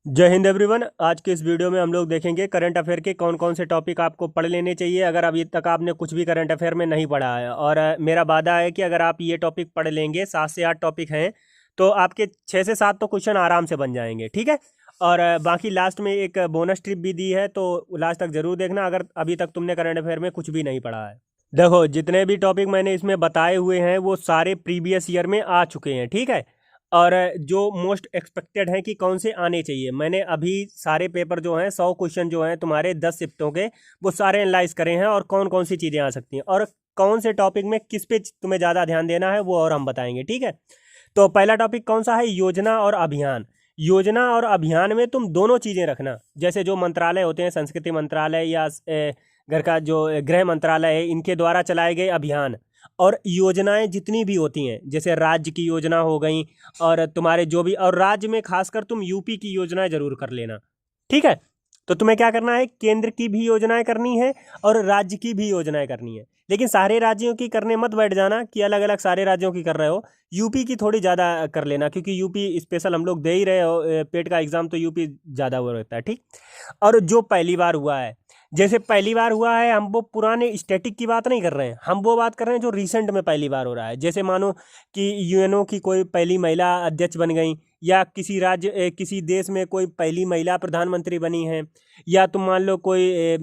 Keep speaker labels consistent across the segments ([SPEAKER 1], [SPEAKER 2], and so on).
[SPEAKER 1] जय हिंद एवरीवन। आज के इस वीडियो में हम लोग देखेंगे करंट अफेयर के कौन कौन से टॉपिक आपको पढ़ लेने चाहिए अगर अभी तक आपने कुछ भी करंट अफेयर में नहीं पढ़ा है। और मेरा वादा है कि अगर आप ये टॉपिक पढ़ लेंगे, 7 से 8 टॉपिक हैं, तो आपके 6 से 7 तो क्वेश्चन आराम से बन जाएंगे। ठीक है। और बाकी लास्ट में एक बोनस ट्रिप भी दी है, तो लास्ट तक जरूर देखना अगर अभी तक तुमने करंट अफेयर में कुछ भी नहीं पढ़ा है। देखो, जितने भी टॉपिक मैंने इसमें बताए हुए हैं वो सारे प्रीवियस ईयर में आ चुके हैं। ठीक है। और जो मोस्ट एक्सपेक्टेड हैं कि कौन से आने चाहिए, मैंने अभी सारे पेपर जो हैं 100 क्वेश्चन जो हैं तुम्हारे 10 शिफ्टों के, वो सारे एनालाइज करे हैं और कौन कौन सी चीज़ें आ सकती हैं और कौन से टॉपिक में किस पे तुम्हें ज़्यादा ध्यान देना है वो और हम बताएंगे। ठीक है। तो पहला टॉपिक कौन सा है? योजना और अभियान। योजना और अभियान में तुम दोनों चीज़ें रखना। जैसे जो मंत्रालय होते हैं, संस्कृति मंत्रालय या घर का जो गृह मंत्रालय है, इनके द्वारा चलाए गए अभियान और योजनाएं जितनी भी होती हैं, जैसे राज्य की योजना हो गई और तुम्हारे जो भी, और राज्य में खासकर तुम यूपी की योजनाएं जरूर कर लेना। ठीक है। तो तुम्हें क्या करना है? केंद्र की भी योजनाएं करनी है और राज्य की भी योजनाएं करनी है। लेकिन सारे राज्यों की करने मत बैठ जाना कि अलग अलग सारे राज्यों की कर रहे हो। यूपी की थोड़ी ज़्यादा कर लेना, क्योंकि यूपी स्पेशल हम लोग दे ही रहे हो, पेट का एग्जाम तो यूपी ज़्यादा वो रहता है। ठीक। और जो पहली बार हुआ है, जैसे पहली बार हुआ है, हम वो पुराने स्टैटिक की बात नहीं कर रहे हैं, हम वो बात कर रहे हैं जो रिसेंट में पहली बार हो रहा है। जैसे मानो कि यूएनओ की कोई पहली महिला अध्यक्ष बन गई, या किसी राज्य किसी देश में कोई पहली महिला प्रधानमंत्री बनी है, या तुम मान लो कोई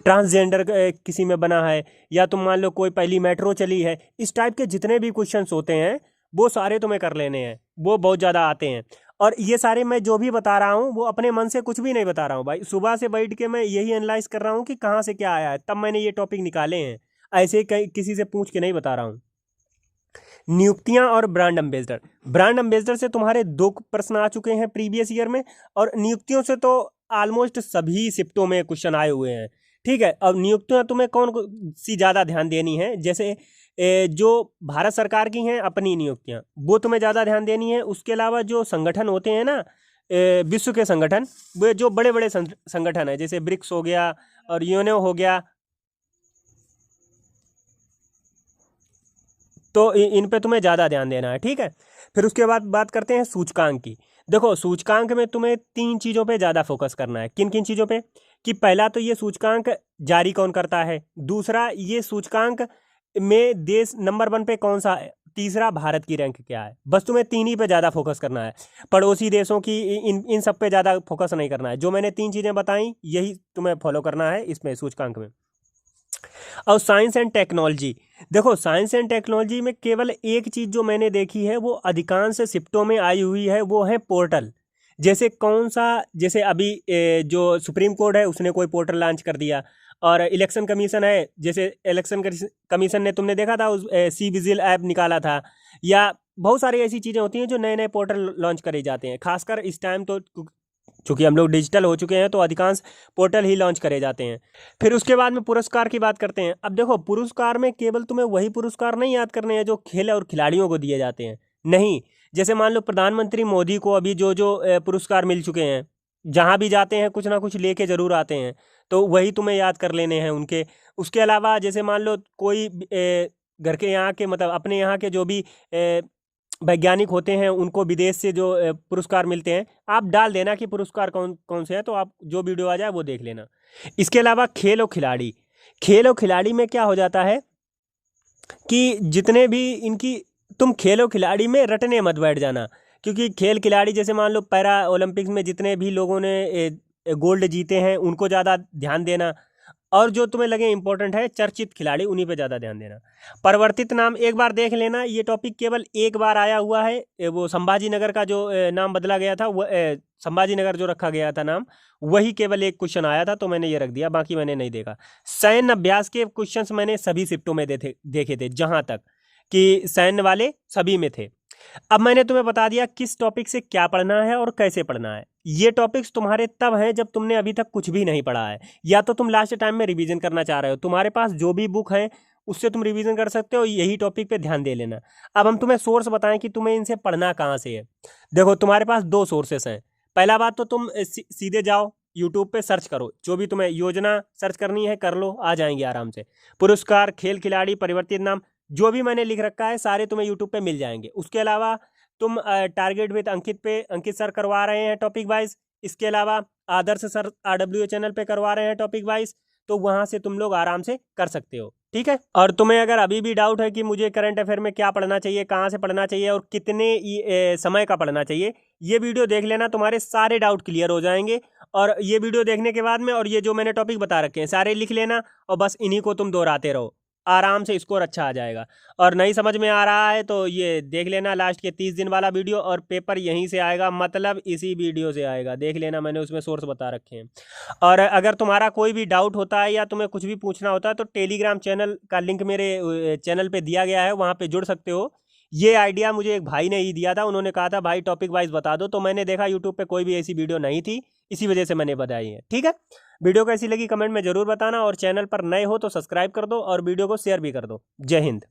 [SPEAKER 1] ट्रांसजेंडर किसी में बना है, या तुम मान लो कोई पहली मेट्रो चली है। इस टाइप के जितने भी क्वेश्चंस होते हैं वो सारे तुम्हें कर लेने हैं, वो बहुत ज़्यादा आते हैं। और ये सारे मैं जो भी बता रहा हूँ वो अपने मन से कुछ भी नहीं बता रहा हूँ भाई, सुबह से बैठ के मैं यही एनालाइज कर रहा हूँ कि कहाँ से क्या आया है, तब मैंने ये टॉपिक निकाले हैं। ऐसे ही कहीं किसी से पूछ के नहीं बता रहा हूँ। नियुक्तियां और ब्रांड एम्बेसडर। ब्रांड एम्बेसडर से तुम्हारे 2 प्रश्न आ चुके हैं प्रीवियस ईयर में, और नियुक्तियों से तो ऑलमोस्ट सभी शिफ्टों में क्वेश्चन आए हुए हैं। ठीक है। अब नियुक्तियां तुम्हें कौन सी ज़्यादा ध्यान देनी है? जैसे जो भारत सरकार की हैं अपनी नियुक्तियां, वो तुम्हें ज़्यादा ध्यान देनी है। उसके अलावा जो संगठन होते हैं ना, विश्व के संगठन, वो जो बड़े बड़े संगठन है, जैसे ब्रिक्स हो गया और यूएनओ हो गया, तो इन पे तुम्हें ज़्यादा ध्यान देना है। ठीक है। फिर उसके बाद बात करते हैं सूचकांक की। देखो, सूचकांक में तुम्हें 3 चीज़ों पे ज़्यादा फोकस करना है। किन किन चीज़ों पे? कि पहला तो ये सूचकांक जारी कौन करता है, दूसरा ये सूचकांक में देश नंबर 1 पे कौन सा है, तीसरा भारत की रैंक क्या है। बस तुम्हें 3 ही पे ज़्यादा फोकस करना है। पड़ोसी देशों की इन इन सब पे ज़्यादा फोकस नहीं करना है। जो मैंने 3 चीज़ें बताई यही तुम्हें फॉलो करना है इसमें, सूचकांक में। और साइंस एंड टेक्नोलॉजी। देखो, साइंस एंड टेक्नोलॉजी में केवल एक चीज़ जो मैंने देखी है वो अधिकांश शिफ्टों में आई हुई है, वो है पोर्टल। जैसे कौन सा, जैसे अभी जो सुप्रीम कोर्ट है उसने कोई पोर्टल लॉन्च कर दिया, और इलेक्शन कमीशन है, जैसे इलेक्शन कमीशन ने, तुमने देखा था उस सी विजिल ऐप निकाला था, या बहुत सारी ऐसी चीज़ें होती हैं जो नए नए पोर्टल लॉन्च करे जाते हैं। खासकर इस टाइम तो चूंकि हम लोग डिजिटल हो चुके हैं तो अधिकांश पोर्टल ही लॉन्च करे जाते हैं। फिर उसके बाद में पुरस्कार की बात करते हैं। अब देखो, पुरस्कार में केवल तुम्हें वही पुरस्कार नहीं याद करने हैं जो खेल और खिलाड़ियों को दिए जाते हैं, नहीं। जैसे मान लो प्रधानमंत्री मोदी को अभी जो जो पुरस्कार मिल चुके हैं, जहाँ भी जाते हैं कुछ ना कुछ लेके जरूर आते हैं, तो वही तुम्हें याद कर लेने हैं उनके। उसके अलावा जैसे मान लो कोई घर के यहाँ के, मतलब अपने यहाँ के जो भी वैज्ञानिक होते हैं, उनको विदेश से जो पुरस्कार मिलते हैं, आप डाल देना कि पुरस्कार कौन कौन से हैं, तो आप जो वीडियो आ जाए वो देख लेना। इसके अलावा खेल और खिलाड़ी। खेल और खिलाड़ी में क्या हो जाता है कि जितने भी इनकी, तुम खेल और खिलाड़ी में रटने मत बैठ जाना, क्योंकि खेल खिलाड़ी जैसे मान लो पैरा ओलंपिक्स में जितने भी लोगों ने गोल्ड जीते हैं उनको ज़्यादा ध्यान देना, और जो तुम्हें लगे इंपॉर्टेंट है चर्चित खिलाड़ी, उन्हीं पे ज़्यादा ध्यान देना। परिवर्तित नाम एक बार देख लेना, ये टॉपिक केवल एक बार आया हुआ है। वो संभाजी नगर का जो नाम बदला गया था, वो संभाजी नगर जो रखा गया था नाम, वही केवल एक क्वेश्चन आया था, तो मैंने ये रख दिया, बाकी मैंने नहीं देखा। सैन्य अभ्यास के क्वेश्चंस मैंने सभी शिफ्टों में देखे थे, जहाँ तक कि सैन्य वाले सभी में थे। अब मैंने तुम्हें बता दिया किस टॉपिक से क्या पढ़ना है और कैसे पढ़ना है। ये टॉपिक्स तुम्हारे तब हैं जब तुमने अभी तक कुछ भी नहीं पढ़ा है, या तो तुम लास्ट टाइम में रिवीजन करना चाह रहे हो। तुम्हारे पास जो भी बुक है उससे तुम रिवीजन कर सकते हो, यही टॉपिक पे ध्यान दे लेना। अब हम तुम्हें सोर्स बताएं कि तुम्हें इनसे पढ़ना कहाँ से है। देखो, तुम्हारे पास 2 सोर्सेस हैं। पहला बात तो तुम सीधे जाओ यूट्यूब पे सर्च करो, जो भी तुम्हें योजना सर्च करनी है कर लो, आ जाएंगे आराम से। पुरस्कार, खेल खिलाड़ी, परिवर्तित नाम, जो भी मैंने लिख रखा है सारे तुम्हें यूट्यूब पे मिल जाएंगे। उसके अलावा तुम टारगेट विद अंकित पे, अंकित सर करवा रहे हैं टॉपिक वाइज, इसके अलावा आदर्श सर RWA चैनल पे करवा रहे हैं टॉपिक वाइज, तो वहाँ से तुम लोग आराम से कर सकते हो, ठीक है। और तुम्हें अगर अभी भी डाउट है कि मुझे करंट अफेयर में क्या पढ़ना चाहिए, कहाँ से पढ़ना चाहिए और कितने समय का पढ़ना चाहिए, ये वीडियो देख लेना, तुम्हारे सारे डाउट क्लियर हो जाएंगे। और ये वीडियो देखने के बाद में और ये जो मैंने टॉपिक बता रखे हैं सारे लिख लेना और बस इन्हीं को तुम दोहराते रहो, आराम से स्कोर अच्छा आ जाएगा। और नहीं समझ में आ रहा है तो ये देख लेना लास्ट के 30 दिन वाला वीडियो, और पेपर यहीं से आएगा, मतलब इसी वीडियो से आएगा, देख लेना, मैंने उसमें सोर्स बता रखे हैं। और अगर तुम्हारा कोई भी डाउट होता है या तुम्हें कुछ भी पूछना होता है तो टेलीग्राम चैनल का लिंक मेरे चैनल पे दिया गया है, वहाँ पे जुड़ सकते हो। ये आइडिया मुझे एक भाई ने ही दिया था, उन्होंने कहा था भाई टॉपिक वाइज बता दो, तो मैंने देखा यूट्यूब पे कोई भी ऐसी वीडियो नहीं थी, इसी वजह से मैंने बताई है, ठीक है। वीडियो कैसी लगी कमेंट में जरूर बताना, और चैनल पर नए हो तो सब्सक्राइब कर दो और वीडियो को शेयर भी कर दो। जय हिंद।